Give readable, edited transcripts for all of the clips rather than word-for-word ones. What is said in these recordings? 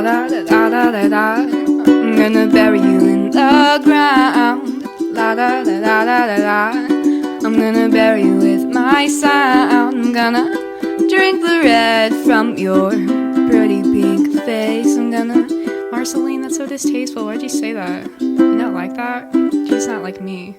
da da da da da da. I'm gonna bury you in the ground. La da da da da da da. I'm gonna bury you with my sound. I'm gonna drink the red from your pretty pink face. I'm gonna Marceline, that's so distasteful. Why'd you say that? You not like that? She's not like me.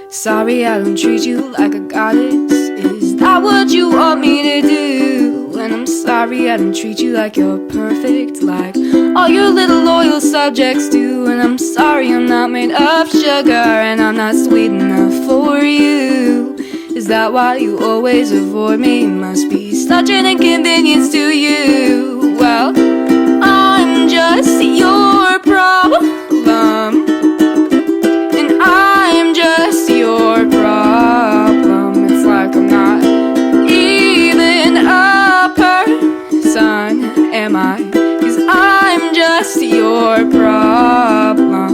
Sorry I don't treat you like a goddess. Is that what you want me to do? And I'm sorry I don't treat you like you're perfect, like all your little loyal subjects do. And I'm sorry I'm not made of sugar, and I'm not sweet enough for you. Is that why you always avoid me? Must be such an inconvenience to you. Well, I'm just your problem, and I'm just your problem. It's like I'm not even a person, am I? 'Cause I'm just your problem.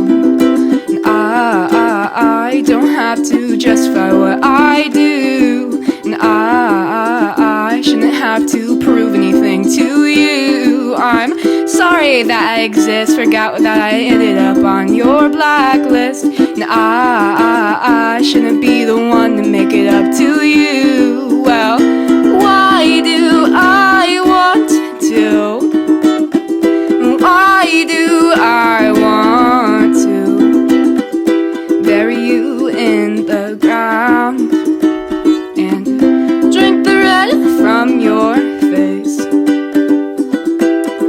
And I don't have to justify what I do, and I shouldn't have to prove anything to you. I'm sorry that I exist, forgot that I ended up on your blacklist, and I shouldn't be the one to make it up to you. Well, why do I want to? Why do I want to bury you in the ground and drink the red from your face?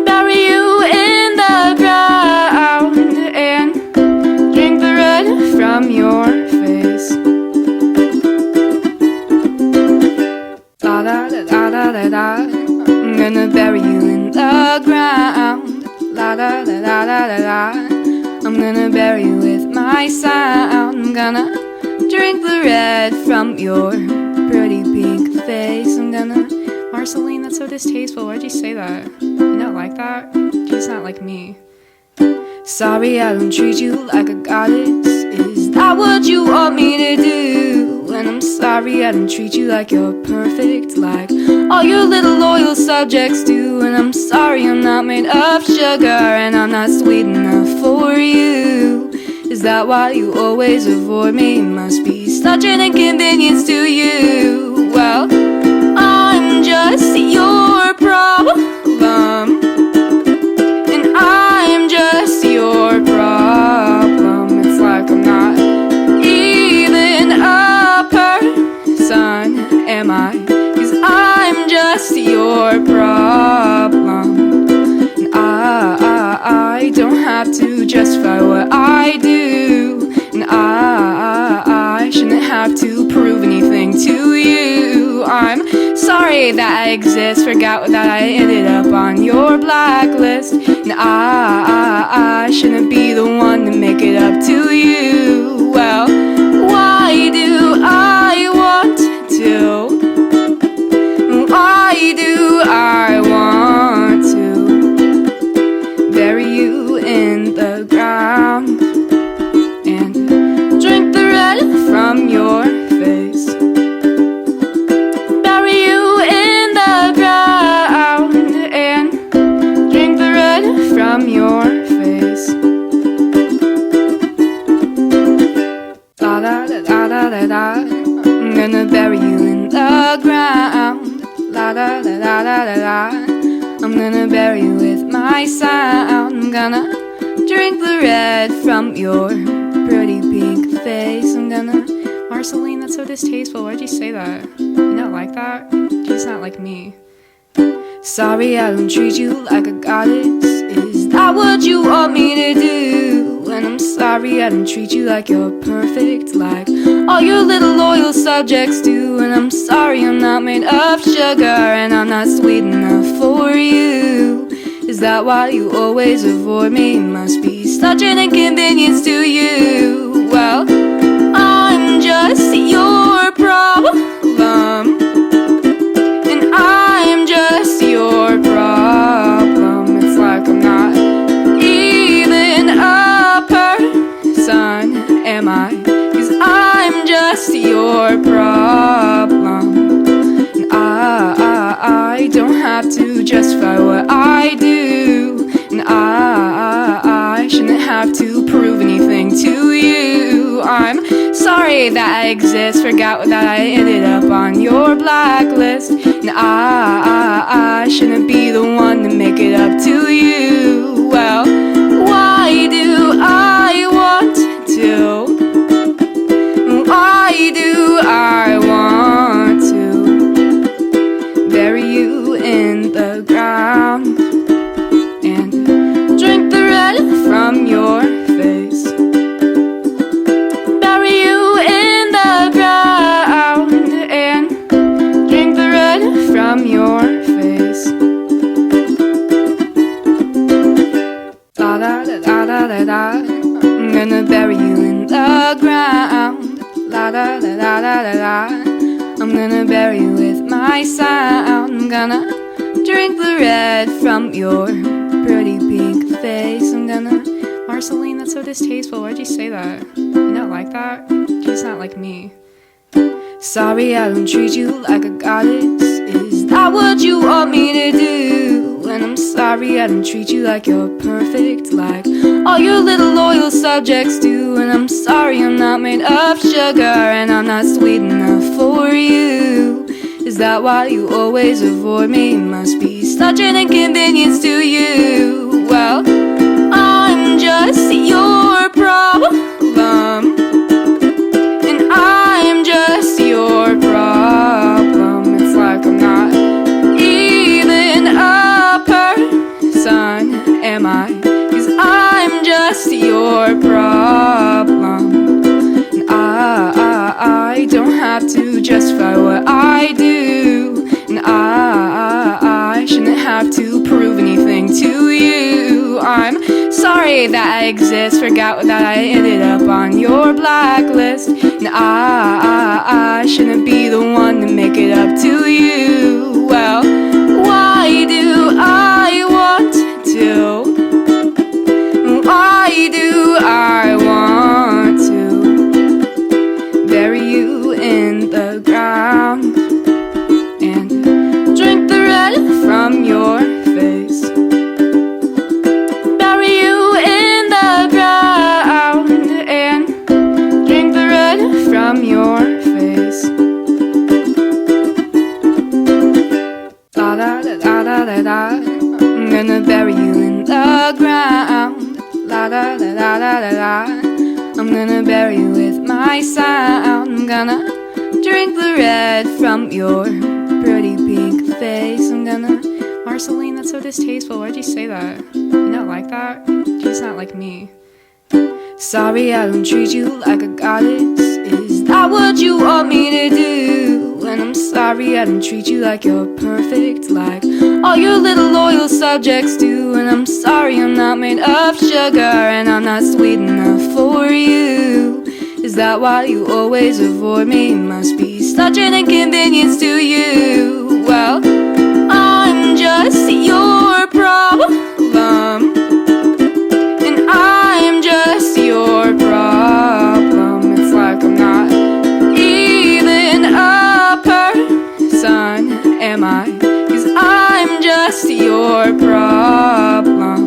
Bury you in the ground and drink the red from your face. Da da da da da da da. I'm gonna bury you in the ground. La da da da da da da. I'm gonna bury you with my sound. I'm gonna drink the red from your pretty pink face. I'm gonna Marceline, that's so distasteful. Why'd you say that? You not like that? She's not like me. Sorry I don't treat you like a goddess. Is that what you want me to do? And I'm sorry I don't treat you like you're perfect, like all your little loyal subjects do. And I'm sorry I'm not made of sugar, and I'm not sweet enough for you. Is that why you always avoid me? Must be such an inconvenience to you. Well, I'm just your problem, and I'm just your problem. It's like I'm not even a person, am I? 'Cause I'm just your problem. And I don't have to justify what I do, and I shouldn't have to prove anything to you. I'm sorry that I exist, forgot that I ended up on your blacklist, and I shouldn't be the one to make it up to you. Well, why do I want to? Why do I want to bury you in the ground and drink the red from your face? Bury you in the ground and drink the red from your face. Da da da da da da da. I'm gonna bury you in the ground. La da da da da da da. I'm gonna bury you with my sound. I'm gonna drink the red from your pretty pink face. I'm gonna Marceline, that's so distasteful. Why'd you say that? You not like that? She's not like me. Sorry I don't treat you like a goddess. Is that what you want me to do? And I'm sorry I don't treat you like you're perfect, like all your little loyal subjects do. And I'm sorry I'm not made of sugar, and I'm not sweet enough for you. Is that why you always avoid me? Must be such an inconvenience to you. Well, I'm just your problem, and I'm just your problem. It's like I'm not even a person, am I? 'Cause I'm just your problem, and I don't have to justify what I do, sorry that I exist. Forgot that I ended up on your blacklist. And I shouldn't be the one to make it up to you. Well, why do I want to? Why do I want to bury you in the ground and drink the red from your face? Bury you in the ground and drink the red from your face. Da da da da da da. I'm gonna bury you in the ground. La da da da da da da. I'm gonna bury you with my sound. I'm gonna drink the red from your pretty pink face. I'm gonna... Marceline, that's so distasteful. Why'd you say that? You not like that? She's not like me. Sorry I don't treat you like a goddess. Is that what you want me to do? And I'm sorry I don't treat you like you're perfect, like all your little loyal subjects do. And I'm sorry I'm not made of sugar and I'm not sweet enough for you. Is that why you always avoid me? Must be such an inconvenience to you. Well, I'm just your problem, and I'm just your problem. It's like I'm not even a person, am I? 'Cause I'm just your problem, and I don't have to justify what I do, and I shouldn't have to prove anything to you. I'm sorry that I exist. Forgot that I ended up on your blacklist, and I shouldn't be the one to make it up to you. Well, why do I want to? Why do I want to bury you in the ground and drink the red from your face? Bury you in the ground and drink the red from your face. Da da da da da da da. I'm gonna bury you in the ground. La da da da da da da. I'm gonna bury you with my sound. I'm gonna drink the red from your pretty pink face. I'm gonna... Marceline, that's so distasteful. Why'd you say that? You not like that? She's not like me. Sorry I don't treat you like a goddess. Is that what you want me to do? And I'm sorry I don't treat you like you're perfect, like all your little loyal subjects do. And I'm sorry I'm not made of sugar and I'm not sweet enough for you. Is that why you always avoid me? Must be such an inconvenience to you. Well, I'm just your problem, and I'm just your problem. It's like I'm not even a person, am I? 'Cause I'm just your problem,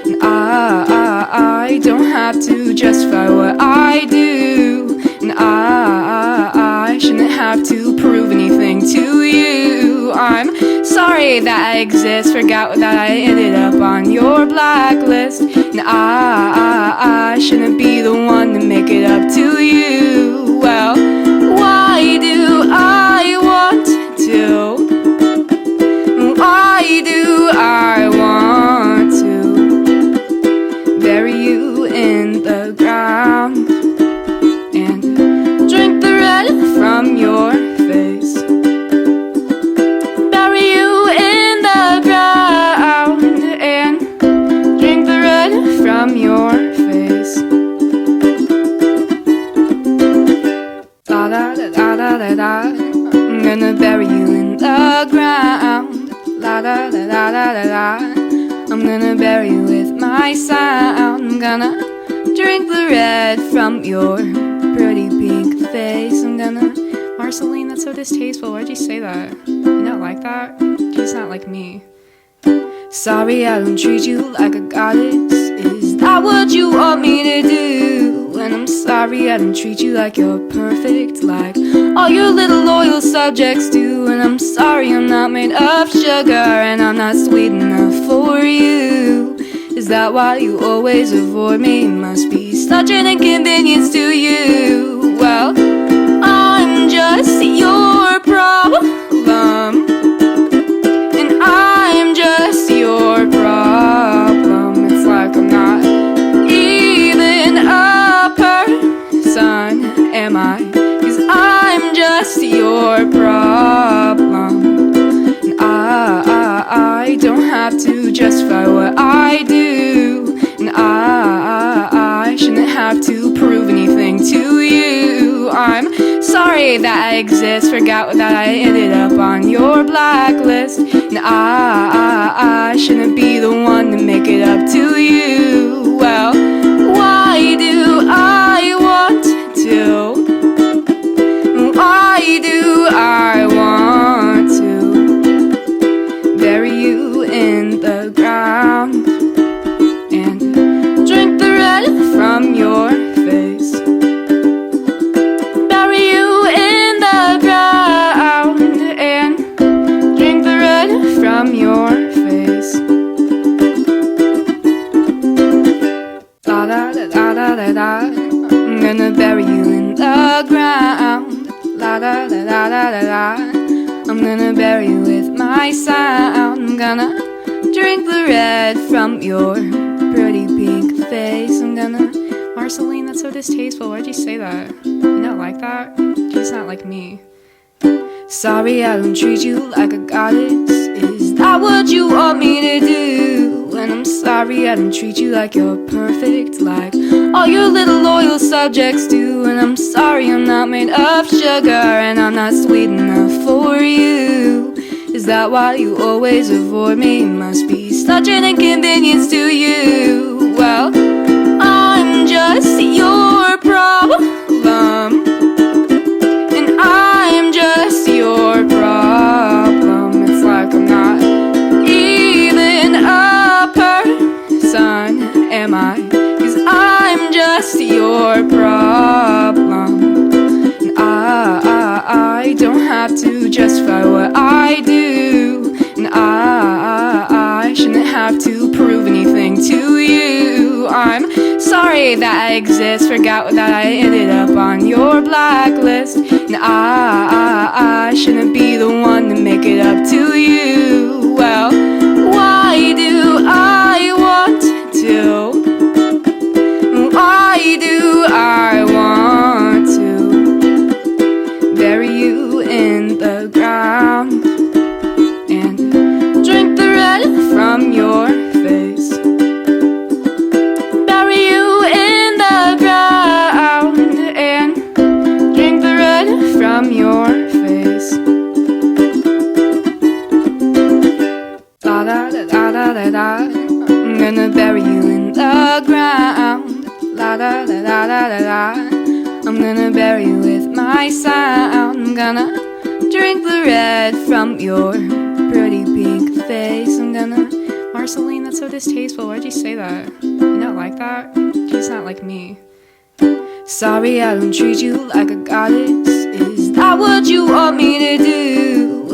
and I don't have to justify what I do, and I shouldn't have to prove anything to you. I'm sorry that I exist. Forgot that I ended up on your blacklist, and I shouldn't be the one to make it up to you. Well, why do I want to? Why do I want to bury you in the ground and drink the red from your face? Bury you in the ground and drink the red from your face. Da da da da da da da. I'm gonna bury you in the ground. La da da da da da da. I'm gonna bury you with my sound. I'm gonna drink the red from your pretty pink face. I'm gonna... Marceline, that's so distasteful. Why'd you say that? You not like that? She's not like me. Sorry I don't treat you like a goddess. Is that what you want me to do? And And I'm sorry I don't treat you like you're perfect, like all your little loyal subjects do. And I'm sorry I'm not made of sugar, and I'm not sweet enough for you. Is that why you always avoid me? Must be such an inconvenience to you. Well, I'm just your problem, and I'm just your problem. It's like I'm not even a person, am I? 'Cause I'm just your problem. And I don't have to justify what I do, and I shouldn't have to prove anything to you. I'm sorry that I exist, forgot that I ended up on your blacklist, and I shouldn't be the one to make it up to you. Well, why do I want to? Why do I want to bury you in the ground and drink the red from your face? Bury you in the ground and drink the red from your face. Da da da da da da da. I'm gonna bury you in the ground. La da da da da da da. I'm gonna bury you with my sound. I'm gonna drink the red from your pretty pink face. I'm gonna... Marceline, that's so distasteful. Why'd you say that? You not like that? She's not like me. Sorry I don't treat you like a goddess. Is that what you want me to do? And I'm sorry I don't treat you like you're perfect, like all your little loyal subjects do. And I'm sorry I'm not made of sugar, and I'm not sweet enough for you. Is that why you always avoid me? Must be such an inconvenience to you. Well, I'm just your problem, and I'm just your problem. It's like I'm not even a person, am I? 'Cause I'm just your problem, and I don't have to justify what I do, and I shouldn't have to prove anything to you. I'm sorry that I exist, forgot that I ended up on your blacklist, and I shouldn't be the one to make it up to you. Well, why do I want to? Why do I want to bury you in the ground and drink the red from your face? Bury you in the ground and drink the red from your face. Da da da da da da da. I'm gonna bury you in the ground. La da da da da da da. I'm gonna bury you with my sound. I'm gonna drink the red from your pretty pink face. I'm gonna... Marceline, that's so distasteful. Why'd you say that? You not like that? She's not like me. Sorry I don't treat you like a goddess. Is that what you want me to do?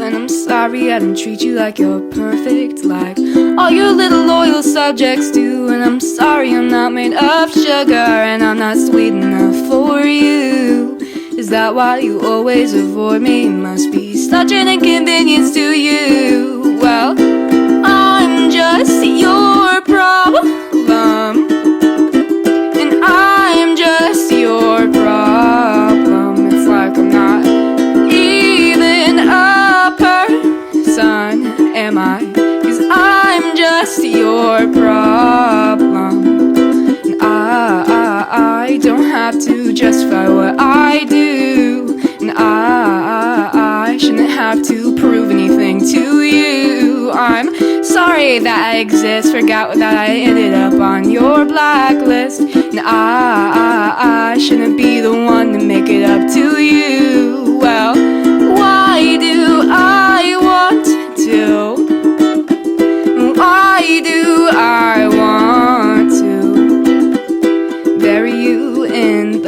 And I'm sorry I don't treat you like you're perfect, like all your little loyal subjects do. And I'm sorry I'm not made of sugar, and I'm not sweet enough for you. Is that why you always avoid me? Must be such an inconvenience to you. Well, I'm just your problem, and I'm just your problem. It's like I'm not even a person, am I? 'Cause I'm just your problem, and I don't have to justify what I do, and I shouldn't have to prove anything to you. I'm sorry that I exist, forgot that I ended up on your blacklist, and I shouldn't be the one to make it up to you. Well, why do I want to? Why do I want to bury you in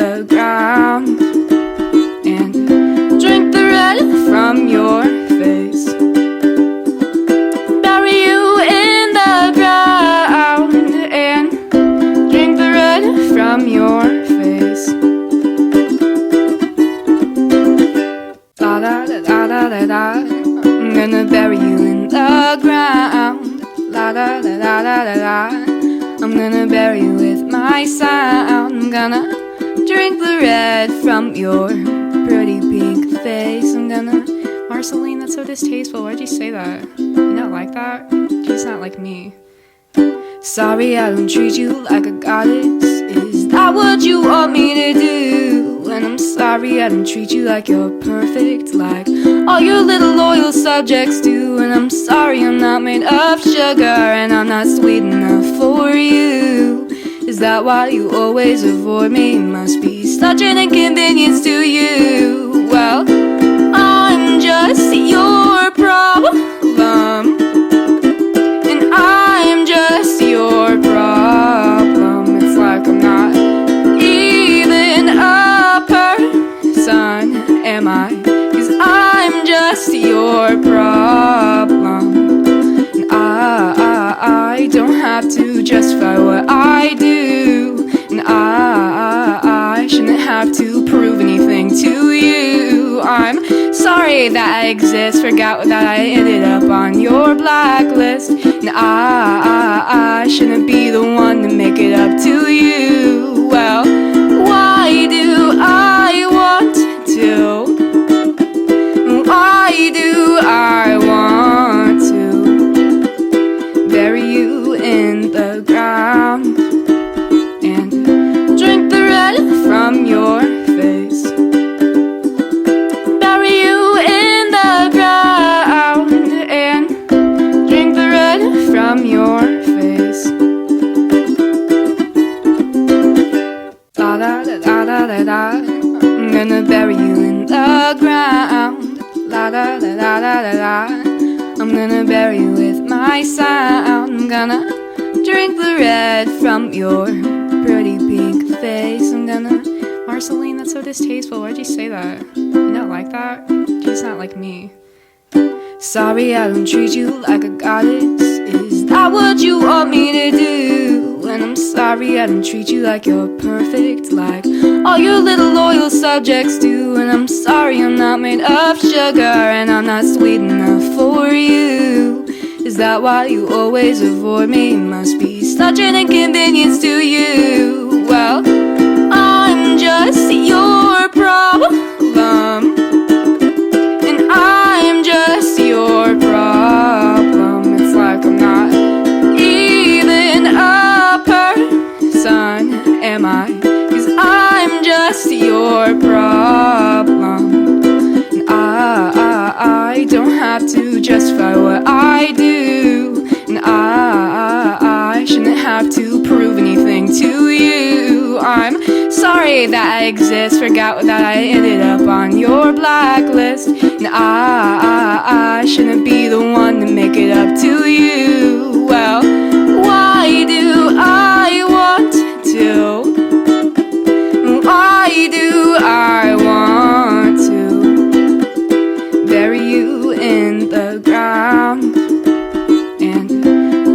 da da da. I'm gonna bury you with my sound. I'm gonna drink the red from your pretty pink face. I'm gonna... Marceline, that's so distasteful. Why'd you say that? You not like that? She's not like me. Sorry I don't treat you like a goddess. Is that what you want me to do? And I'm sorry I don't treat you like you're perfect, like all your little loyal subjects do. And I'm sorry I'm not made of sugar, and I'm not sweet enough for you. Is that why you always avoid me? Must be such an inconvenience to you. Well, I'm just your problem, and I'm just your problem. It's like I'm not even a person, am I? 'Cause I'm just your problem, and I don't have to justify what I do, and I shouldn't have to prove anything to you. I'm sorry that I exist, forgot that I ended up on your blacklist, and I shouldn't be the one to make it up to you. Well, why do I want to? Why do I want to bury you in the ground and drink the red from your face? Bury you in the ground and drink the red from your face. Da da da da da da da. I'm gonna bury you in the ground. La da da da da da da. I'm gonna bury you with my sound. I'm gonna drink the red from your pretty pink face. I'm gonna... Marceline, that's so distasteful. Why'd you say that? You not like that? She's not like me. Sorry I don't treat you like a goddess. Is that what you want me to do? And I'm sorry I don't treat you like you're perfect, like all your little loyal subjects do. And I'm sorry I'm not made of sugar, and I'm not sweet enough for you. Is that why you always avoid me? Must be such an inconvenience to you. Well, I'm just your problem, and I'm just your problem. It's like I'm not even a person, am I? 'Cause I'm just your problem, and I don't have to justify what I do, and I shouldn't have to prove anything to you. I'm sorry that I exist, forgot that I ended up on your blacklist, and I shouldn't be the one to make it up to you. Well, why do I want to? Why do I want to bury you in the ground and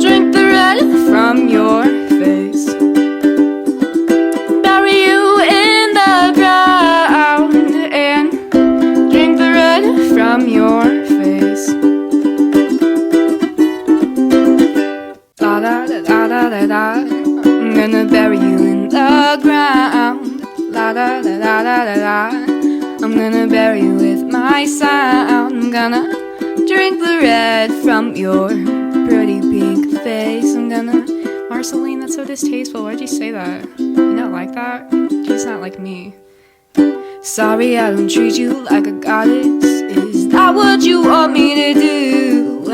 drink the red from your face? Bury you in the ground and drink the red from your face. Da da da da da da da. I'm gonna bury you in the ground. La da da da da da da. I'm gonna bury you with my sound. I'm gonna drink the red from your pretty pink face. I'm gonna... Marceline, that's so distasteful. Why'd you say that? You not like that? She's not like me. Sorry I don't treat you like a goddess. Is that what you want me to do?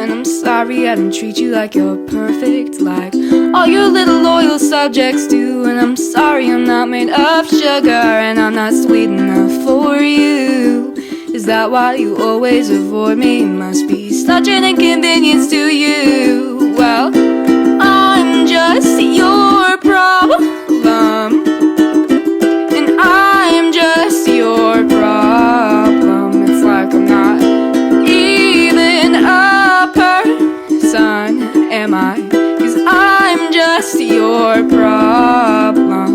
And I'm sorry I don't treat you like you're perfect, like all your little loyal subjects do. And I'm sorry I'm not made of sugar, and I'm not sweet enough for you. Is that why you always avoid me? Must be such an inconvenience to you. Well, I'm just your problem, and I'm just your problem. It's like I'm not even a person, am I? 'Cause I'm just your problem,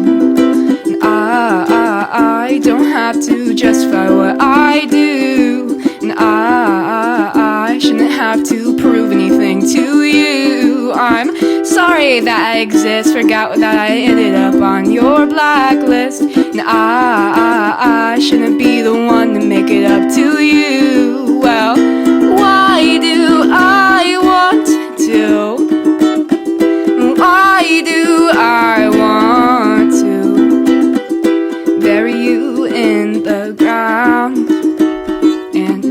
and I don't have to justify what I do, and I shouldn't have to prove anything to you. I'm sorry that I exist. Forgot that I ended up on your blacklist. And I shouldn't be the one to make it up to you. Well, why do I want to? Why do I want to bury you in the ground and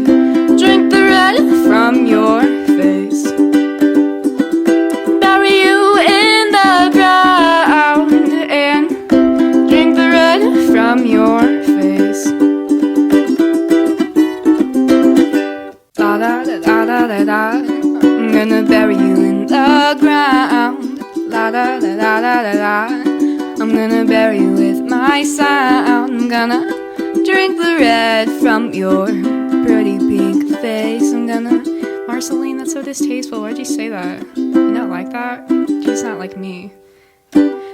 drink the red from your face? Bury you in the ground and drink the red from your face. Da da da da da da. I'm gonna bury you in the ground. La da da da da da da. I'm gonna bury you with my sound. I'm gonna drink the red from your pretty pink face. I'm gonna... Marceline, that's so distasteful. Why'd you say that? You not like that? She's not like me.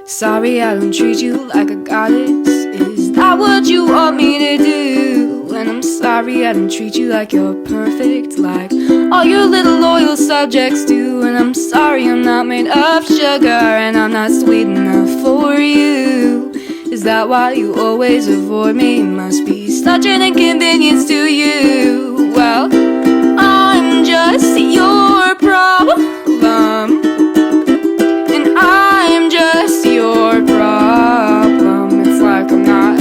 Sorry I don't treat you like a goddess. Is that what you want me to do? And I'm sorry I don't treat you like you're perfect, like all your little loyal subjects do. And I'm sorry I'm not made of sugar, and I'm not sweet enough for you. Is that why you always avoid me? Must be such an inconvenience to you. Well, I'm just your problem, and I'm just your problem. It's like I'm not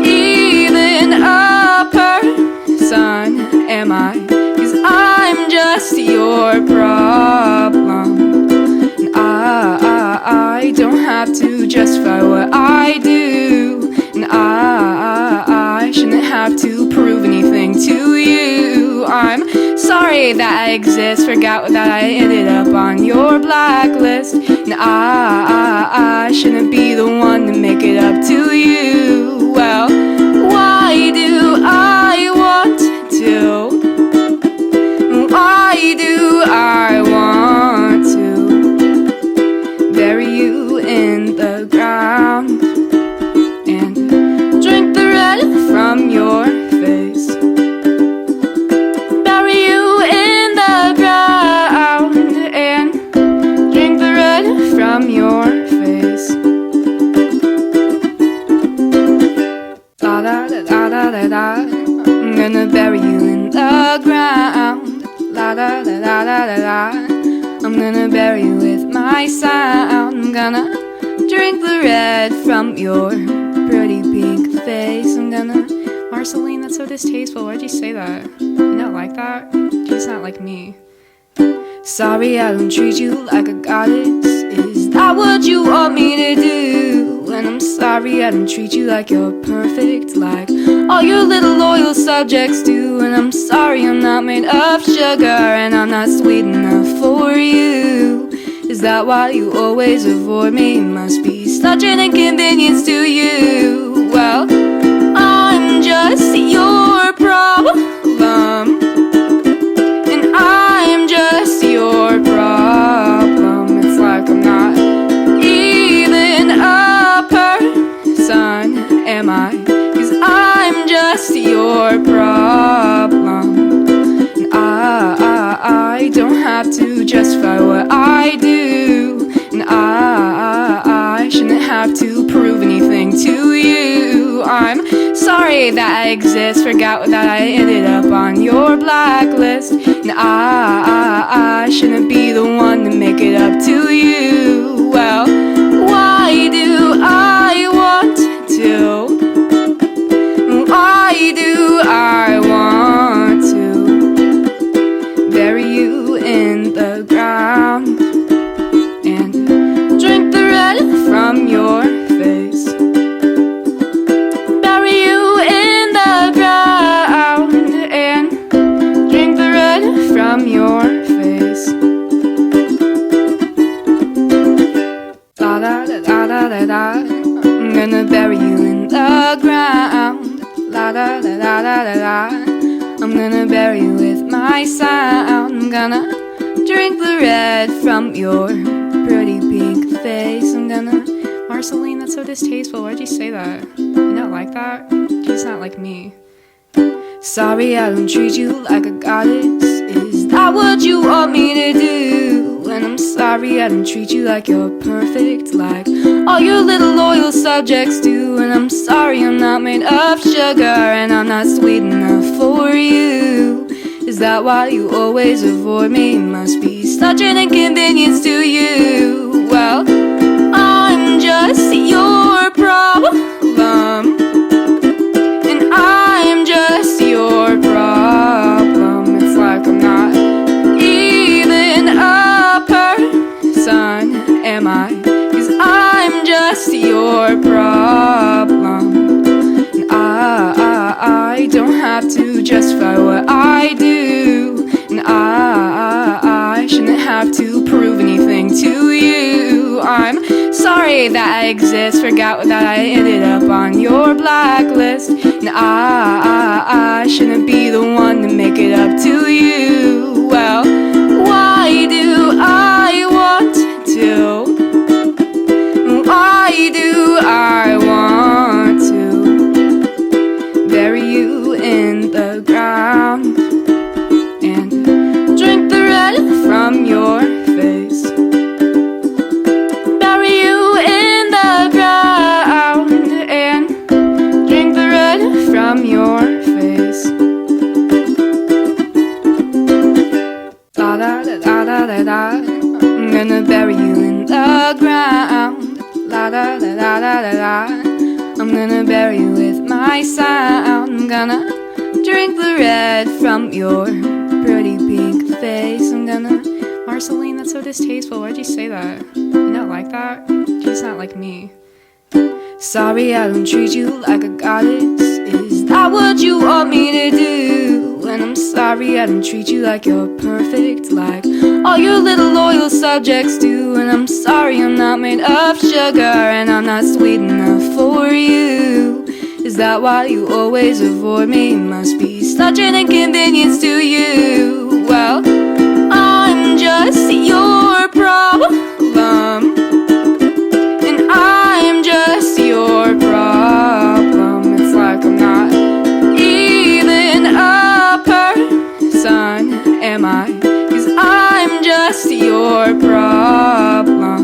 even a person, am I? 'Cause I'm just your problem, and I don't have to justify what I do, and I shouldn't have to prove anything to you. I'm sorry that I exist. Forgot that I ended up on your blacklist. And I shouldn't be the one to make it up to you. Well, why do I want to? Why do I want to bury you in the ground and drink the red from your face? Bury you in the ground and drink the red from your face. Da da da da da da da. I'm gonna bury you in the ground. La da da da da da da. I'm gonna bury you with my sound. I'm gonna drink the red from your pretty pink face. I'm gonna... Marceline, that's so distasteful. Why'd you say that? You not like that? She's not like me. Sorry I don't treat you like a goddess. Is that what you want me to do? And I'm sorry I don't treat you like you're perfect, like all your little loyal subjects do. And I'm sorry I'm not made of sugar, and I'm not sweet enough for you. Is that why you always avoid me? Must be such an inconvenience to you. Well, I'm just your problem, and I'm just your problem. It's like I'm not even a person, am I? 'Cause I'm just your problem, and I don't have to justify what I do, and I shouldn't have to prove anything to you. I'm sorry that I exist. Forgot that I ended up on your blacklist, and I shouldn't be the one to make it up to you. Well, why do I want to? Why do I want to bury you in the ground and drink the red from your face? Bury you in the ground and drink the red from your face. Da da da da da da da. I'm gonna bury you in the ground. La da da da da da da. I'm gonna bury you with my sound. I'm gonna drink the red from your pretty pink face. I'm gonna... Marceline, that's so distasteful. Why'd you say that? You not like that? She's not like me. Sorry I don't treat you like a goddess. Is that that what you want me to do? And I'm sorry I don't treat you like you're perfect, like all your little loyal subjects do. And I'm sorry I'm not made of sugar, and I'm not sweet enough for you. Is that why you always avoid me? Must be such an inconvenience to you. Well, I'm just your problem, and I'm just your problem. It's like I'm not even a person, am I? 'Cause I'm just your problem. And I don't have to justify what I do, and I shouldn't have to prove anything to you. I'm sorry that I exist, forgot that I ended up on your blacklist, and I shouldn't be the one to make it up to you. Well, why do I want to? Why do I want to bury you in the ground and drink the red from your face? Bury you in the ground and drink the red from your face. Da da da da da da da. I'm gonna bury you in the ground. La da da da da da da. I'm gonna bury you with my sound. I'm gonna drink the red from your pretty pink face. I'm gonna... Marceline, that's so distasteful. Why'd you say that? You not like that? She's not like me. Sorry I don't treat you like a goddess. Is that what you want me to do? And I'm sorry I don't treat you like you're perfect, like all your little loyal subjects do. And I'm sorry I'm not made of sugar, and I'm not sweet enough for you. Is that why you always avoid me? Must be such an inconvenience to you. Well, I'm just your problem, and I'm just your problem. It's like I'm not even a person, am I? 'Cause I'm just your problem.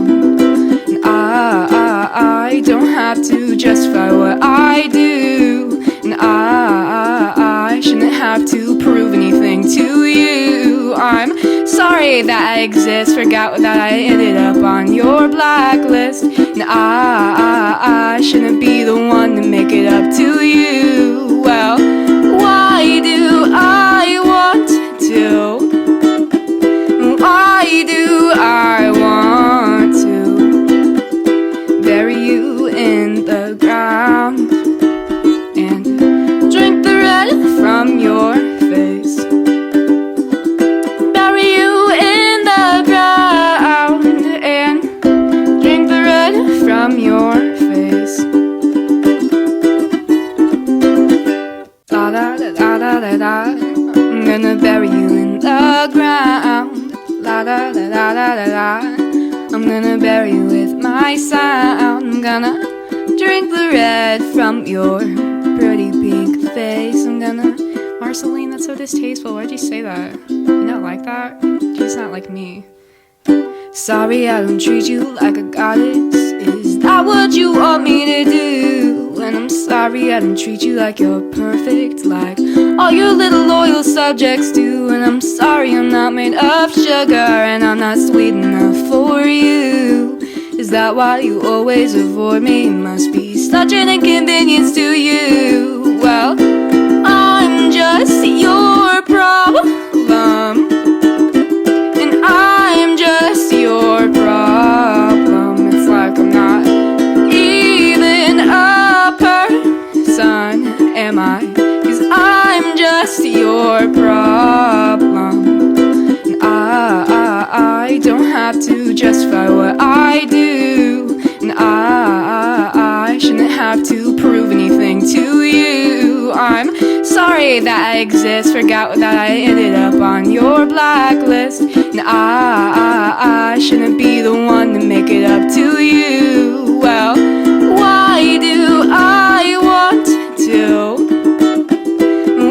And I don't have to justify what I do, and I shouldn't have to prove anything to you. I'm sorry that I exist, forgot that I ended up on your blacklist, and I shouldn't be the one to make it up to you. Well, why do I want to? Why do I want to bury you in the ground and drink the red from your face? Bury you in the ground and drink the red from your face. Da da da da da da da. I'm gonna bury you in the ground. La da da da da da da. I'm gonna bury you with my sound. I'm gonna drink the red from your pretty pink face. I'm gonna... Marceline, that's so distasteful. Why'd you say that? You not like that? She's not like me. Sorry I don't treat you like a goddess. Is that what you want me to do? And I'm sorry I don't treat you like you're perfect, like all your little loyal subjects do. And I'm sorry I'm not made of sugar, and I'm not sweet enough for you. Is that why you always avoid me? Must be such an inconvenience to you. Well, I'm just your problem, and I'm just your problem. It's like I'm not even a person, am I? 'Cause I'm just your problem, and I don't have to justify what I do, and I shouldn't have to prove anything to you. I'm sorry that I exist, forgot that I ended up on your blacklist, and I shouldn't be the one to make it up to you. Well, why do I want to?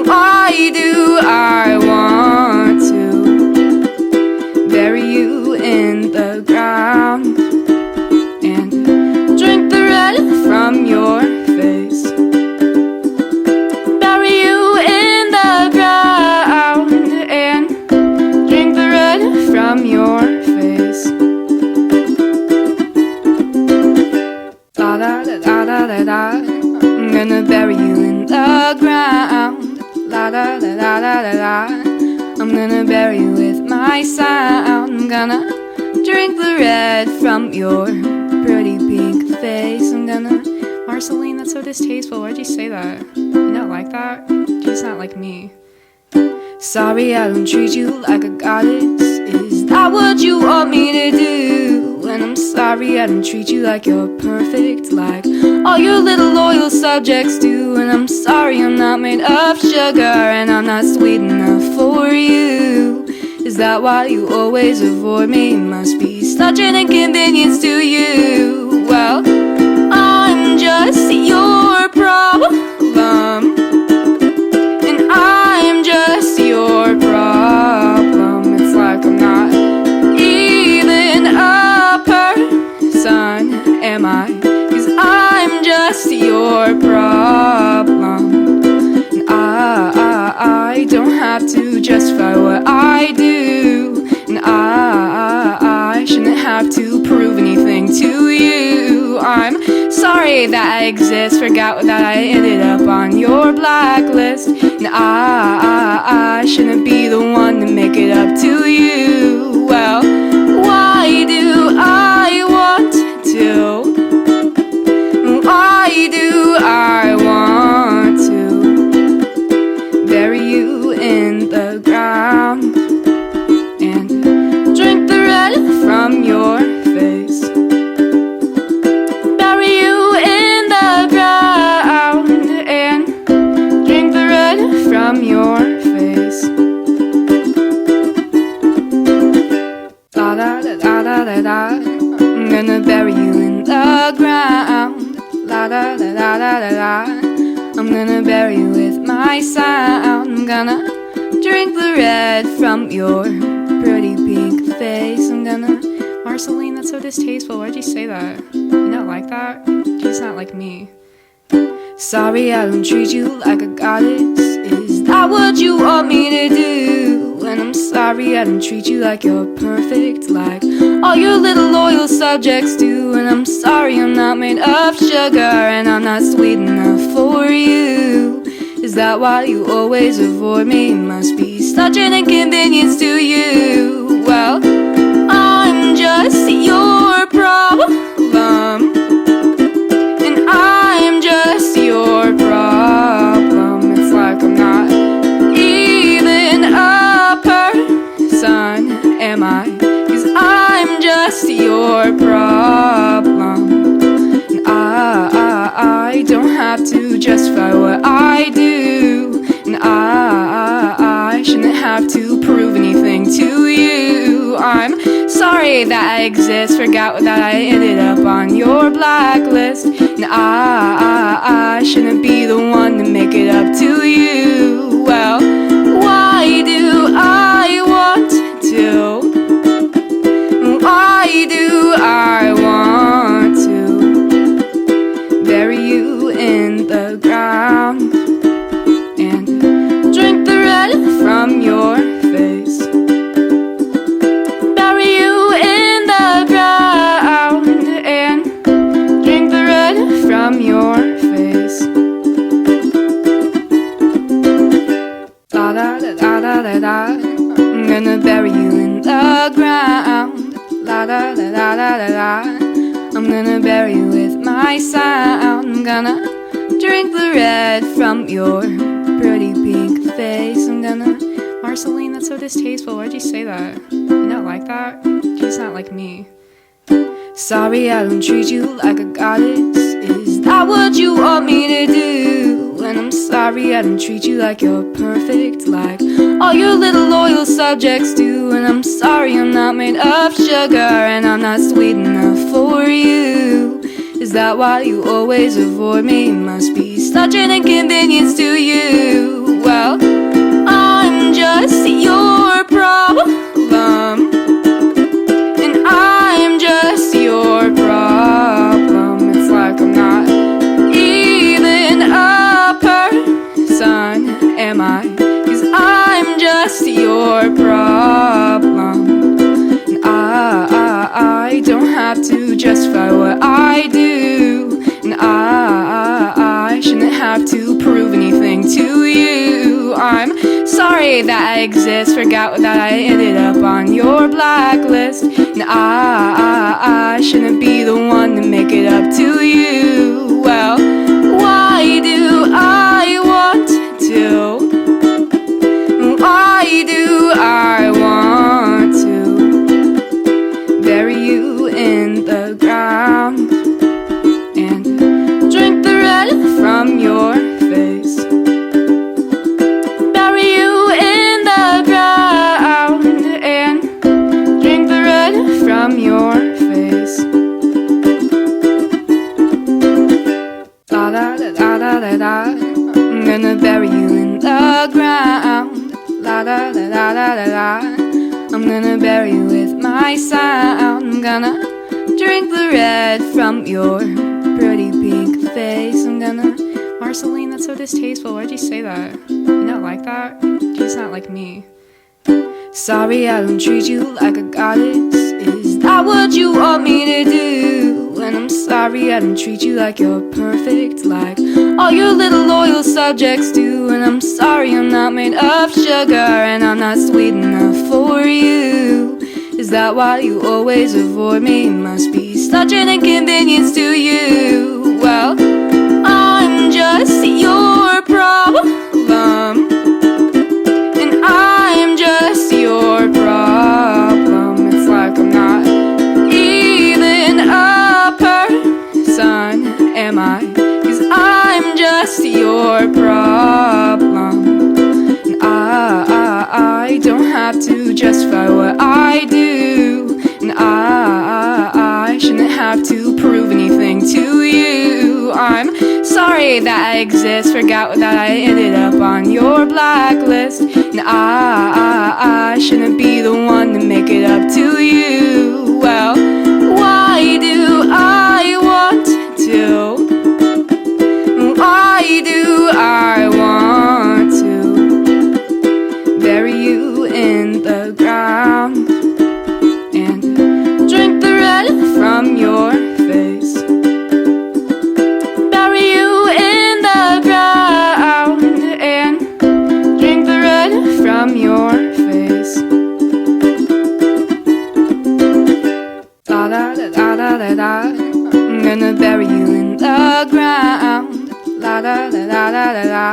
Why do I want to da da. I'm gonna bury you in the ground. La da da da da da da. I'm gonna bury you with my sound. I'm gonna drink the red from your pretty pink face. I'm gonna... Marceline, that's so distasteful. Why'd you say that? You not like that? She's not like me. Sorry I don't treat you like a goddess. Is that what you want me to do? And I'm sorry I don't treat you like you're perfect, like all your little loyal subjects do. And I'm sorry I'm not made of sugar, and I'm not sweet enough for you. Is that why you always avoid me? Must be such an inconvenience to you. Well, I'm just your problem, and I'm just your problem. It's like I'm not even a person, am I? 'Cause I'm just your problem, and I don't have to justify what I do, and I shouldn't have to prove anything to you. I'm sorry that I exist, forgot that I ended up on your blacklist, and I shouldn't be the one to make it up to you. Well, why do I want to? Why do I want to bury you in the ground and drink the red from your face? Bury you in the ground and drink the red from your face. Da da da da da da da. I'm gonna bury you in the ground. La da da da da da da. I'm gonna bury you with my sound. I'm gonna drink the red from your pretty pink face. I'm gonna... Marceline, that's so distasteful. Why'd you say that? You not like that? She's not like me. Sorry I don't treat you like a goddess. Is that what you want me to do? And I'm sorry I don't treat you like you're perfect, like all your little loyal subjects do. And I'm sorry I'm not made of sugar, and I'm not sweet enough for you. Is that why you always avoid me? Must be such an inconvenience to you. Well, I'm just your problem, and I'm just your problem. It's like I'm not even a person, am I? 'Cause I'm just your problem, and I don't have to justify what I do, and I shouldn't have to prove anything to you. I'm sorry that I exist, forgot that I ended up on your blacklist, and I shouldn't be the one to make it up to you. Well, why do I want to? Why do I want to bury you in the ground and drink the red from your face? Bury you in the ground and drink the red from your face. Da da da da da da da. I'm gonna bury you in the ground. La da da da da da da. I'm gonna bury you with my sound. I'm gonna drink the red from your pretty pink face. I'm gonna... Marceline, that's so distasteful. Why'd you say that? You not like that? She's not like me. Sorry I don't treat you like a goddess. Is that what you want me to do? And I'm sorry I don't treat you like you're perfect, like all your little loyal subjects do. And I'm sorry I'm not made of sugar, and I'm not sweet enough for you. Is that why you always avoid me? Must be such an inconvenience to you. Well, I'm just your problem, and I'm just your problem. It's like I'm not even a person, am I? 'Cause I'm just your problem, and I don't have to justify what I do, and sorry that I exist, forgot that I ended up on your blacklist. And I shouldn't be the one to make it up to you. Well, why do I want to? Why do I want to bury you in the ground and drink the red from your face? Bury you in the ground and drink the red from your face. Da da da da da da. I'm gonna bury you in the ground. La da da da da da da. I'm gonna bury you with my sound. I'm gonna drink the red from your pretty pink face. I'm gonna... Marceline, that's so distasteful. Why'd you say that? You not like that? She's not like me. Sorry I don't treat you like a goddess. Is that what you want me to do? And I'm sorry I don't treat you like you're perfect, like all your little loyal subjects do. And I'm sorry I'm not made of sugar, and I'm not sweet enough for you. Is that why you always avoid me? Must be such an inconvenience to you. Well, I'm just your problem, and I'm just your problem. It's like I'm not even a person, am I? 'Cause I'm just your problem, and I don't have to justify what I do, and I shouldn't have to prove anything to you. I'm sorry that I exist, forgot that I ended up on your blacklist, and I shouldn't be the one to make it up to you. Well, why do I want to? Why do I want to bury you in the ground and drink the red from your face? Bury you in the ground and drink the red from your face. Da da da da da da da. I'm gonna bury you in the ground. La da da da da da da.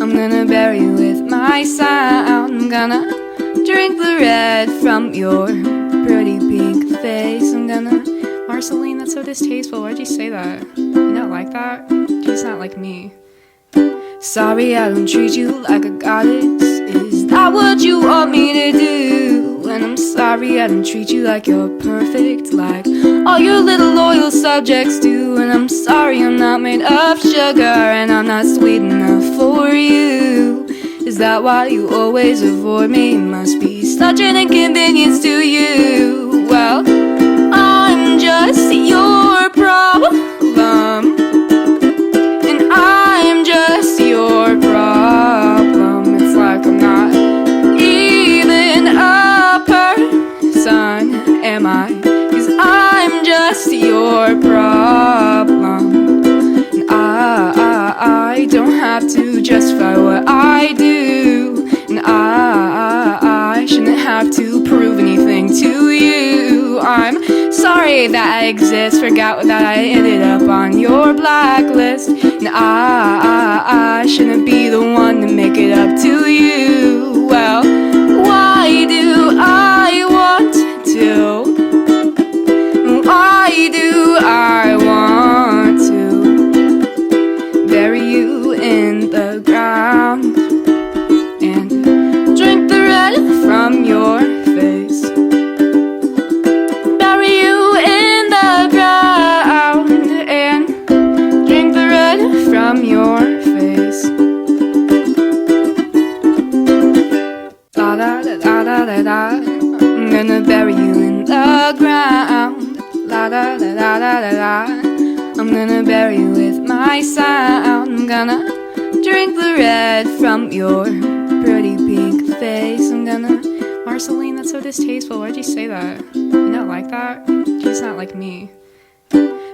I'm gonna bury you with my sound. I'm gonna drink the red from your pretty pink face. I'm gonna... Marceline, that's so distasteful. Why'd you say that? You not like that? She's not like me. Sorry I don't treat you like a goddess. Is that what you want me to do? And I'm sorry I don't treat you like you're perfect, like all your little loyal subjects do. And I'm sorry I'm not made of sugar, and I'm not sweet enough for you. Is that why you always avoid me? Must be such an inconvenience to you. Well, I'm just your problem, and I'm just your problem. It's like I'm not even a person, am I? 'Cause I'm just your problem, and I don't have to justify what I do, and I shouldn't have to prove anything to you. I'm sorry that I exist, forgot that I ended up on your blacklist, and I shouldn't be the one to make it up to you. Well, why do I want to? Why do I want to bury you in the ground and drink the red from your face? Bury you in the ground and drink the red from your face. Da da da da da da da. I'm gonna bury you in the ground. La da da da da da da. I'm gonna bury you with my sound. I'm gonna drink the red from your pretty pink face. I'm gonna... Marceline, that's so distasteful. Why'd you say that? You not like that? She's not like me.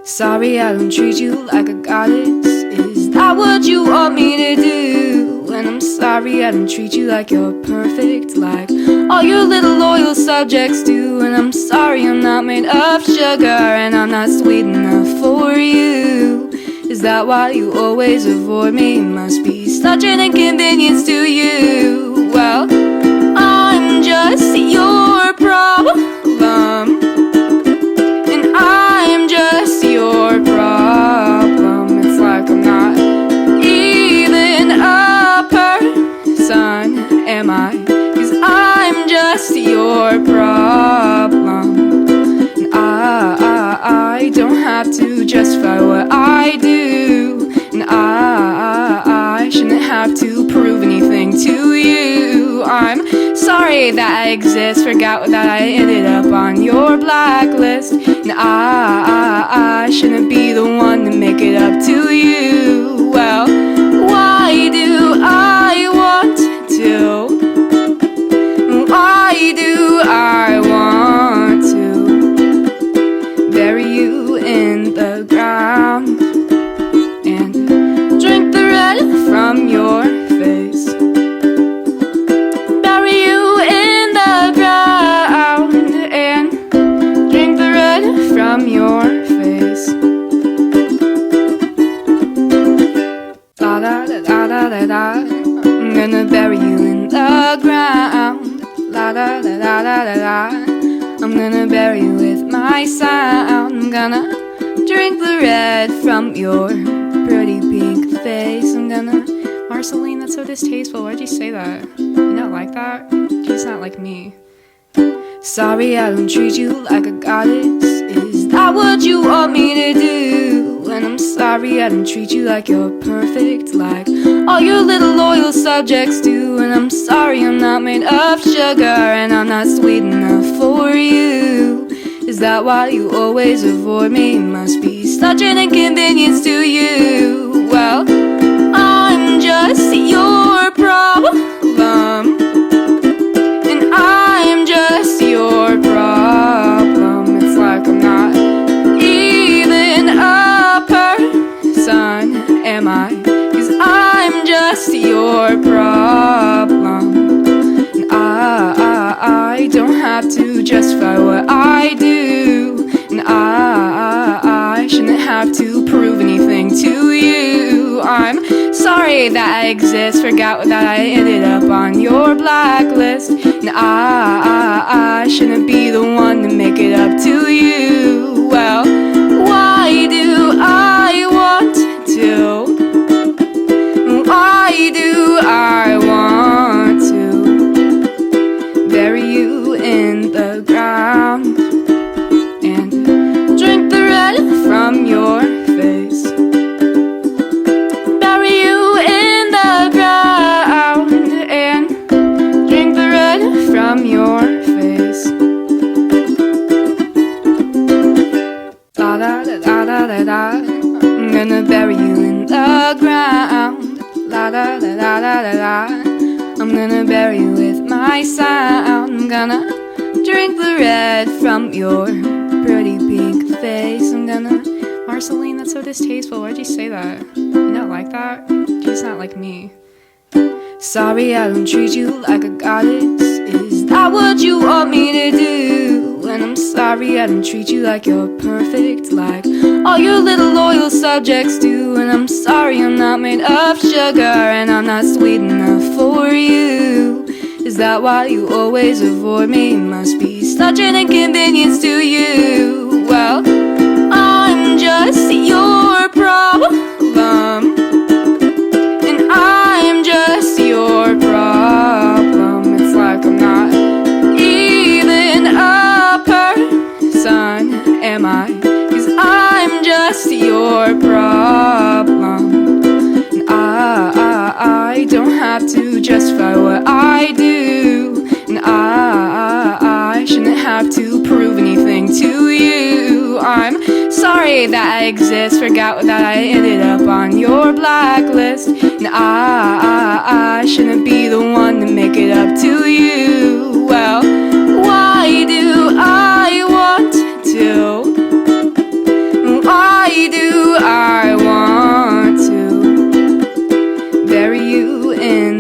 Sorry I don't treat you like a goddess. Is that what you want me to do? And I'm sorry I didn't treat you like you're perfect, like all your little loyal subjects do. And I'm sorry I'm not made of sugar, and I'm not sweet enough for you. Is that why you always avoid me? Must be such an inconvenience to you. Well, I'm just your problem, and I'm just your problem. It's like I'm not even a person, am I? 'Cause I'm just your problem, and I don't have to justify what I do, and I shouldn't have to prove anything to you. I'm sorry that I exist, forgot that I ended up on your blacklist, and I shouldn't be the one to make it up to you. Well, why do I want to? Why do I want to bury you in the ground and drink the red from your face? Bury you in the ground and drink the red from your face. Da da da da da da da. I'm gonna bury you in the ground. La da da da da da da. I'm gonna bury you with my sound. I'm gonna drink the red from your pretty pink face. I'm gonna... Marceline, that's so distasteful. Why'd you say that? You not like that? She's not like me. Sorry I don't treat you like a goddess. Is that what you want me to do? And I'm sorry I don't treat you like you're perfect, like all your little loyal subjects do. And I'm sorry I'm not made of sugar, and I'm not sweet enough for you. Is that why you always avoid me? Must be such an inconvenience to you. Well, I'm just your problem, and I'm just your problem. It's like I'm not even a person, am I? 'Cause I'm just your problem, and I don't have to justify what I do, and I shouldn't have to prove anything to you. I'm sorry that I exist, forgot that I ended up on your blacklist, and I shouldn't be the one to make it up to you. Well, why do I want to? Why do I want to bury you in the ground and drink the red from your face? Bury you in the ground and drink the red from your face. Da da da da da da da. I'm gonna bury you in the ground. La da da da da da da. I'm gonna bury you with my sound. I'm gonna drink the red from your pretty pink face. I'm gonna... Marceline, that's so distasteful. Why'd you say that? You not like that? She's not like me. Sorry I don't treat you like a goddess. Is that what you want me to do? And I'm sorry I didn't treat you like you're perfect, like all your little loyal subjects do. And I'm sorry I'm not made of sugar, and I'm not sweet enough for you. Is that why you always avoid me? Must be such an inconvenience to you. Well, I'm just your problem, and I'm just your problem. It's like I'm not even a person, am I? 'Cause I'm just your problem, and I don't have to justify what I do, and I shouldn't have to prove anything to you. I'm sorry that I exist, forgot that I ended up on your blacklist, and I shouldn't be the one to make it up to you. Well, why do I want to? Why do I want to bury you in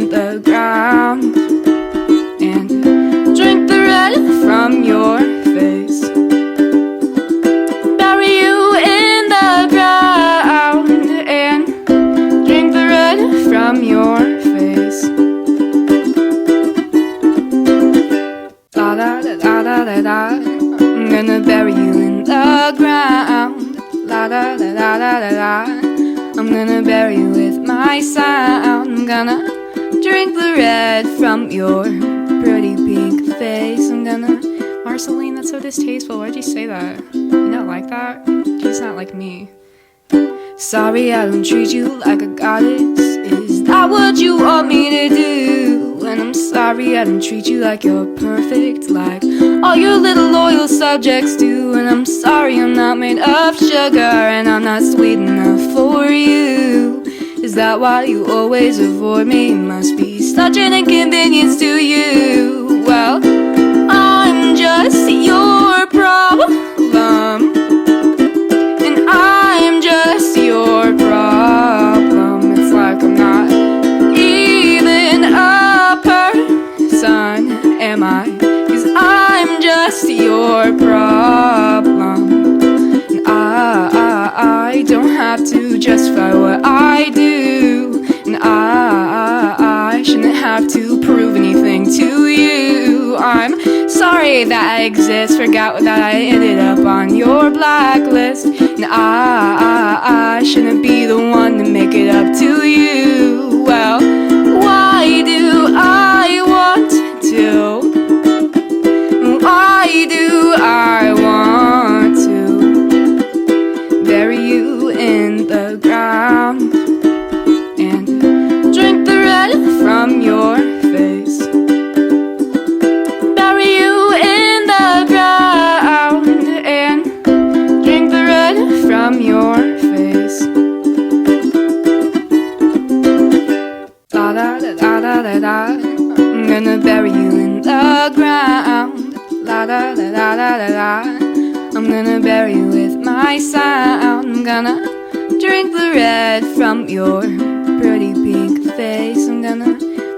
da da da da da da. I'm gonna bury you with my sound. I'm gonna drink the red from your pretty pink face. I'm gonna... Marceline, that's so distasteful. Why'd you say that? You not like that? She's not like me. Sorry I don't treat you like a goddess. Is that what you want me to do? And I'm sorry I don't treat you like you're perfect, like all your little loyal subjects do. And I'm sorry I'm not made of sugar, and I'm not sweet enough for you. Is that why you always avoid me? Must be such an inconvenience to you. Well, I'm just your problem, and I'm just your problem. It's like I'm not even a person, am I? 'Cause I'm just your problem, and I don't have to justify what I do, and I shouldn't have to prove anything to you. I'm sorry that I exist, forgot that I ended up on your blacklist, and I shouldn't be the one to make it up to you. Well, why do I want to? Why do I want to bury you in the ground and drink the red from your face? Bury you in the ground and drink the red from your face. Da da da da da da da. I'm gonna bury you in the ground. La da da da da da da. I'm gonna bury you with my sound. I'm gonna drink the red from your pretty pink face. I'm gonna...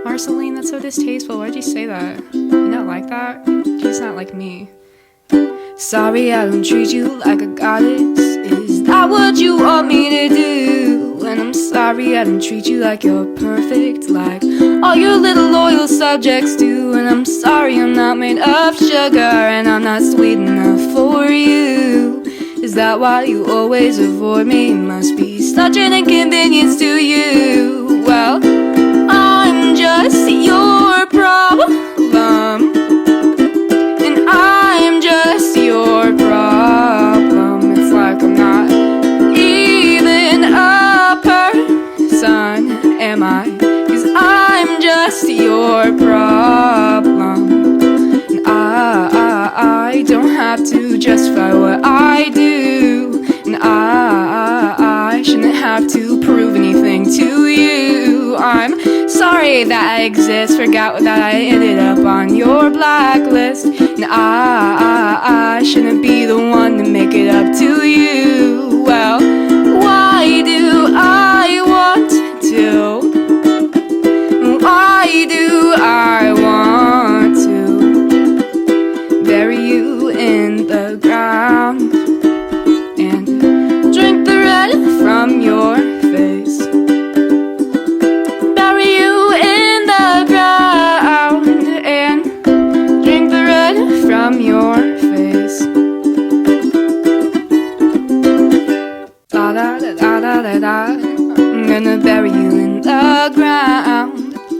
Marceline, that's so distasteful. Why'd you say that? You not like that? She's not like me. Sorry I don't treat you like a goddess. Is that what you want me to do? And I'm sorry I don't treat you like you're perfect, like all your little loyal subjects do. And I'm sorry I'm not made of sugar, and I'm not sweet enough for you. Is that why you always avoid me? Must be such an inconvenience to you. Well, I'm just your problem, and I'm just your problem. It's like I'm not even a person, am I? 'Cause I'm just your problem, and I don't have to justify what I do, and I shouldn't have to prove anything to you. I'm sorry that I exist, forgot that I ended up on your blacklist, and I shouldn't be the one to make it up to you. Well, why do I want to? Why do I want to bury you in the ground and drink the red from your face? Bury you in the ground and drink the red from your face. Da da da da da da da. I'm gonna bury you in the ground.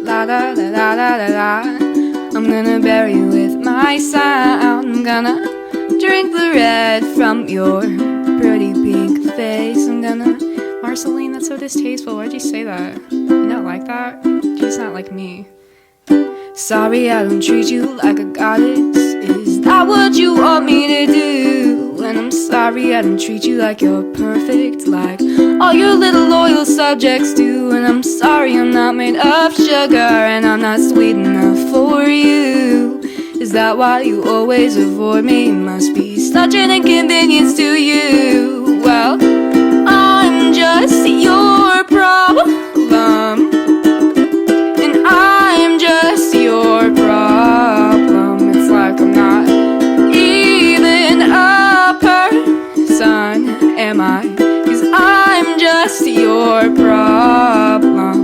La da da da da da da. I'm gonna bury you with my sound. I'm gonna drink the red from your pretty pink face. I'm gonna... Marceline, that's so distasteful. Why'd you say that? You not like that? She's not like me. Sorry I don't treat you like a goddess. Is that what you want me to do? And I'm sorry I don't treat you like you're perfect, like all your little loyal subjects do. And I'm sorry I'm not made of sugar, and I'm not sweet enough for you. Is that why you always avoid me? Must be such an inconvenience to you. Well, I'm just your problem, and I'm just your problem. It's like I'm not even a person, am I? 'Cause I'm just your problem,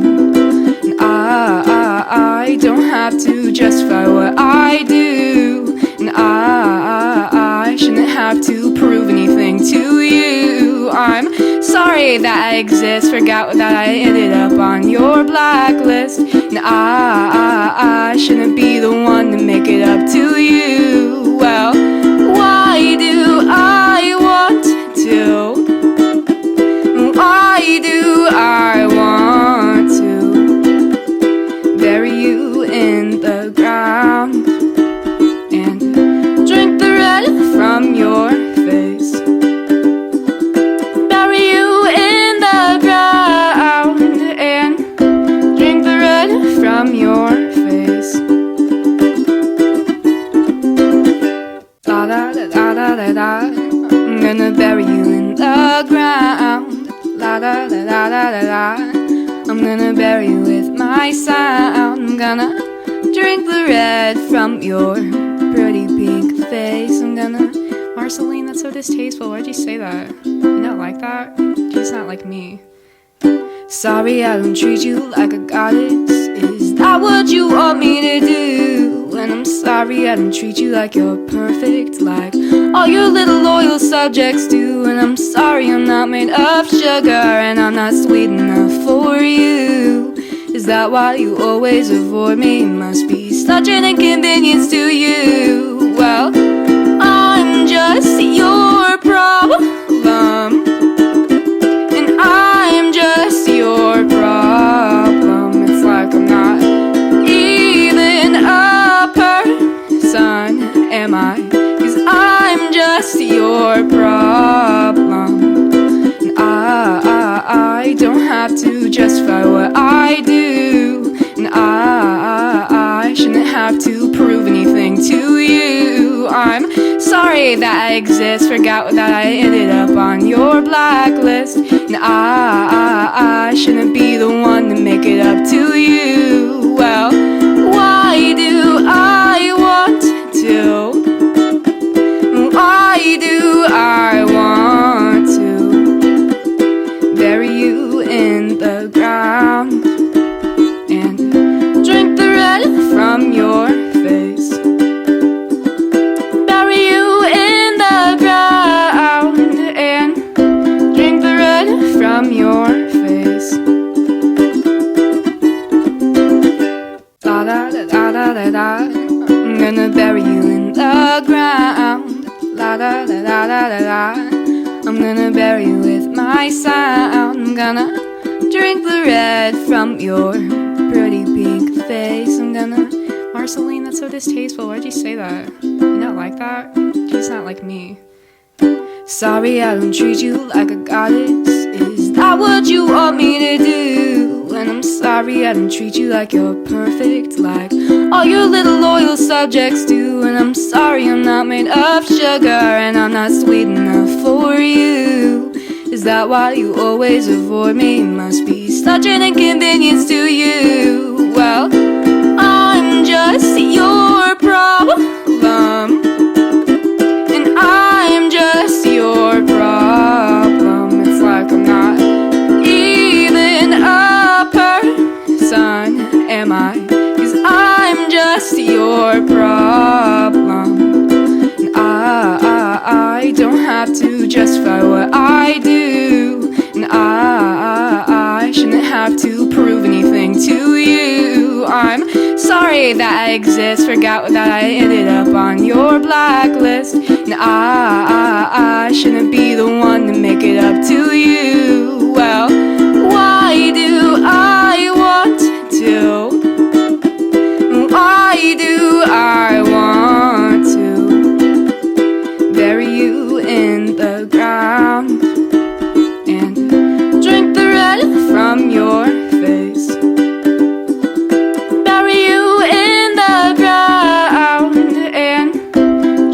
and I don't have to justify what I do, and I shouldn't have to prove anything to you. I'm I'm sorry that I exist, forgot that I ended up on your blacklist. And I shouldn't be the one to make it up to you. Well, why do I want to? Why do I want to bury you in the ground and drink the red from your face? Bury you in the ground and drink the red from your face. Da da da da da da. I'm gonna bury you in the ground. La da da da da da da. I'm gonna bury you with my sound. I'm gonna drink the red from your pretty pink face. I'm gonna... Marceline, that's so distasteful. Why'd you say that? You not like that? She's not like me. Sorry I don't treat you like a goddess. Is that what you want me to do? And I'm sorry I don't treat you like you're perfect, like all your little loyal subjects do. And I'm sorry I'm not made of sugar, and I'm not sweet enough for you. Is that why you always avoid me? It must be such an inconvenience to you. Well, I'm just your problem, and I'm just your problem. It's like I'm not even a person, am I? 'Cause I'm just your problem. And I don't have to justify what I do, and I shouldn't have to prove anything to you. I'm sorry that I exist, forgot that I ended up on your blacklist. And I shouldn't be the one to make it up to you. Well, why do I want to? Why do I want to bury you in the ground and drink the red from your face? Bury you in the ground and drink the red from your face. Da da da da da da da. I'm gonna bury you in the ground. La da da da da da da. I'm gonna bury you with my sound. I'm gonna drink the red from your pretty pink face. I'm gonna... Marceline, that's so distasteful. Why'd you say that? You not like that? She's not like me. Sorry I don't treat you like a goddess. Is that what you want me to do? And I'm sorry I don't treat you like you're perfect, like all your little loyal subjects do. And I'm sorry I'm not made of sugar, and I'm not sweet enough for you. Is that why you always avoid me? It must be such an inconvenience to you. Well, I'm just your problem, and I'm just your problem. It's like I'm not even a person, am I? 'Cause I'm just your problem. And I don't have to justify what I do, and I shouldn't have to prove anything to you. I'm sorry that I exist, forgot that I ended up on your blacklist. And I shouldn't be the one to make it up to you. Well, why do I want to? Why do I want to bury you in the ground and drink the red from your face? Bury you in the ground and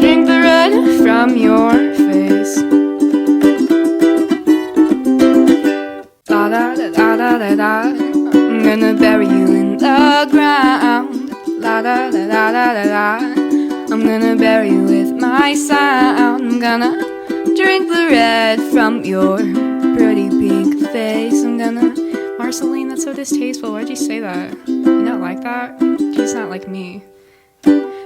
drink the red from your face. Da da da da da da da. I'm gonna bury you in the ground. La da da da da da da. I'm gonna bury you with my sound. I'm gonna drink the red from your pretty pink face. I'm gonna... Marceline, that's so distasteful. Why'd you say that? You not like that? She's not like me.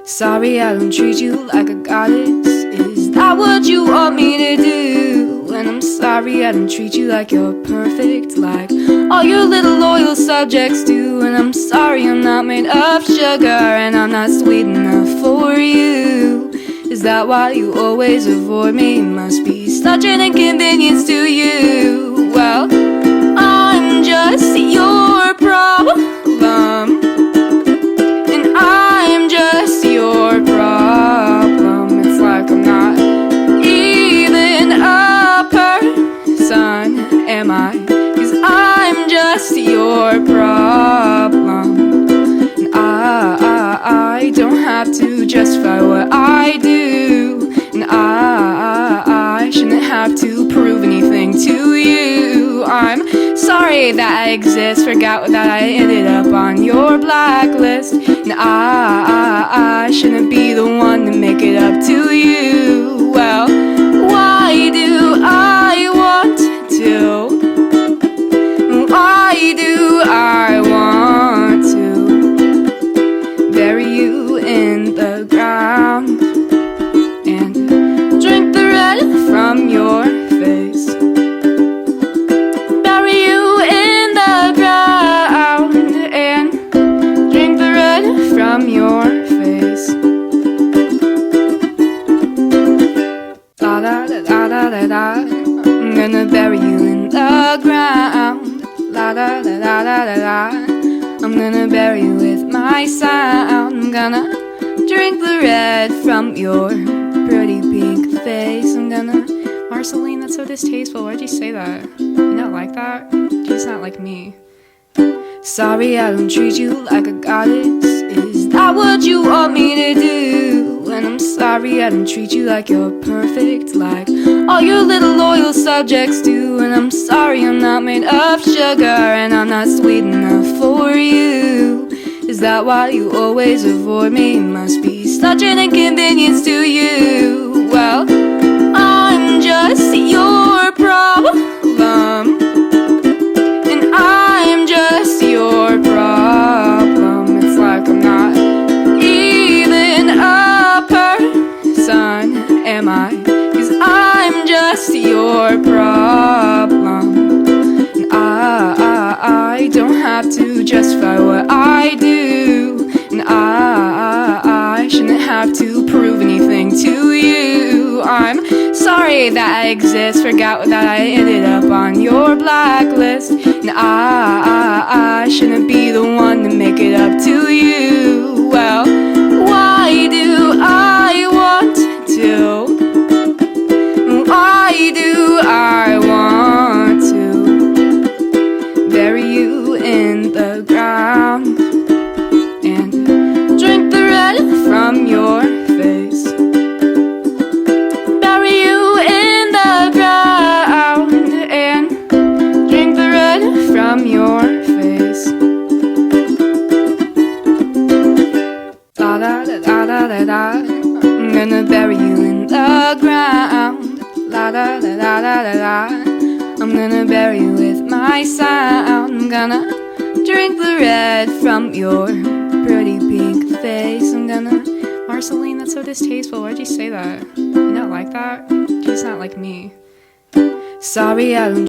Sorry I don't treat you like a goddess. Is that what you want me to do? And I'm sorry I don't treat you like you're perfect, like all your little loyal subjects do. And I'm sorry I'm not made of sugar, and I'm not sweet enough for you. Is that why you always avoid me? Must be such an inconvenience to you. Well, I'm just your problem, and I'm just your problem. It's like I'm not even a person, am I? 'Cause I'm just your problem, and I don't have to justify what I do, and I shouldn't have to prove anything to you. I'm sorry that I exist, forgot that I ended up on your blacklist, and I shouldn't be the one to make it up to you. Well, why do I want to? Why do I want to bury you in the ground and drink the red from your face? Bury you in the ground and drink the red from your face. Da da da da da da da. I'm gonna bury you in the ground. La da da da da da da. I'm gonna bury you with my sound. I'm gonna drink the red from your pretty pink face. I'm gonna... Marceline, that's so distasteful. Why'd you say that? You not like that? She's not like me. Sorry I don't treat you like a goddess. Is that what you want me to do? And I'm sorry I don't treat you like you're perfect, like all your little loyal subjects do. And I'm sorry I'm not made of sugar, and I'm not sweet enough for you. Is that why you always avoid me? Must be such an inconvenience to you. Well, I'm just your problem, and I'm just your problem. It's like I'm not even a person, am I? 'Cause I'm just your problem, and I don't have to justify what I do, and I shouldn't have to prove anything to you. I'm sorry that I exist, forgot that I ended up on your blacklist, and I shouldn't be the one to make it up to you. Well, why do I want to? Why do I want to bury you in the ground and drink the red from your face? Bury you in the ground and drink the red from your face. Da da da da da da da. I'm gonna bury you in the ground. La da da da da da da. I'm gonna bury you with my sound. I'm gonna drink the red from your pretty pink face. I'm gonna... Marceline, that's so distasteful. Why'd you say that? You not like that? She's not like me. Sorry I don't